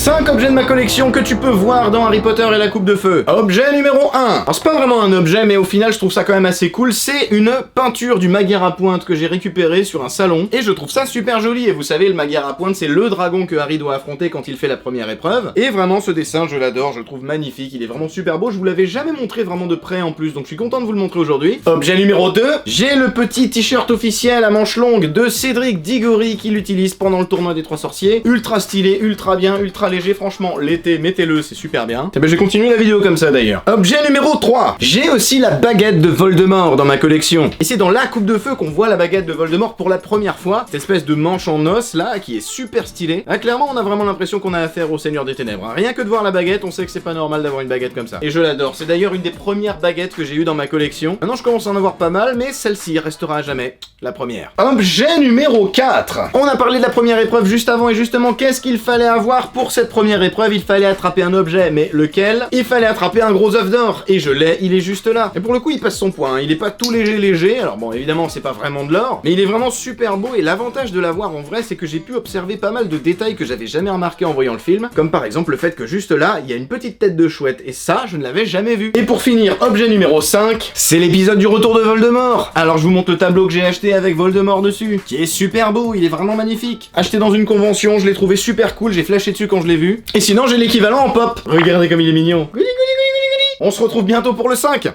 5 objets de ma collection que tu peux voir dans Harry Potter et la Coupe de Feu. Objet numéro 1. Alors c'est pas vraiment un objet, mais au final je trouve ça quand même assez cool. C'est une peinture du Magyar à pointe que j'ai récupérée sur un salon. Et je trouve ça super joli. Et vous savez, le Magyar à pointe, c'est le dragon que Harry doit affronter quand il fait la première épreuve. Et vraiment, ce dessin, je l'adore, je le trouve magnifique. Il est vraiment super beau. Je vous l'avais jamais montré vraiment de près en plus, donc je suis content de vous le montrer aujourd'hui. Objet numéro 2. J'ai le petit t-shirt officiel à manches longues de Cédric Diggory qui l'utilise pendant le tournoi des 3 sorciers. Ultra stylé, ultra bien, ultra léger. Franchement, l'été, mettez-le, c'est super bien. Et ben, je vais continuer la vidéo comme ça d'ailleurs. Objet numéro 3. J'ai aussi la baguette de Voldemort dans ma collection. Et c'est dans la Coupe de Feu qu'on voit la baguette de Voldemort pour la première fois. Cette espèce de manche en os là, qui est super stylée. Ah, clairement, on a vraiment l'impression qu'on a affaire au Seigneur des Ténèbres. Hein. Rien que de voir la baguette, on sait que c'est pas normal d'avoir une baguette comme ça. Et je l'adore. C'est d'ailleurs une des premières baguettes que j'ai eues dans ma collection. Maintenant, je commence à en avoir pas mal, mais celle-ci restera à jamais la première. Objet numéro 4. On a parlé de la première épreuve juste avant, et justement, qu'est-ce qu'il fallait avoir pour cette première épreuve? Il fallait attraper un objet, mais lequel? Il fallait attraper un gros œuf d'or, et je l'ai, il est juste là. Et pour le coup, il passe son point, hein. Il est pas tout léger, alors bon, évidemment, c'est pas vraiment de l'or, mais il est vraiment super beau, et l'avantage de l'avoir en vrai, c'est que j'ai pu observer pas mal de détails que j'avais jamais remarqué en voyant le film, comme par exemple le fait que juste là, il y a une petite tête de chouette, et ça, je ne l'avais jamais vu. Et pour finir, objet numéro 5, c'est l'épisode du retour de Voldemort. Alors je vous montre le tableau que j'ai acheté avec Voldemort dessus, qui est super beau, il est vraiment magnifique. Acheté dans une convention, je l'ai trouvé super cool, j'ai flashé dessus quand je l'ai vu. Et sinon, j'ai l'équivalent en pop. Regardez comme il est mignon. On se retrouve bientôt pour le 5.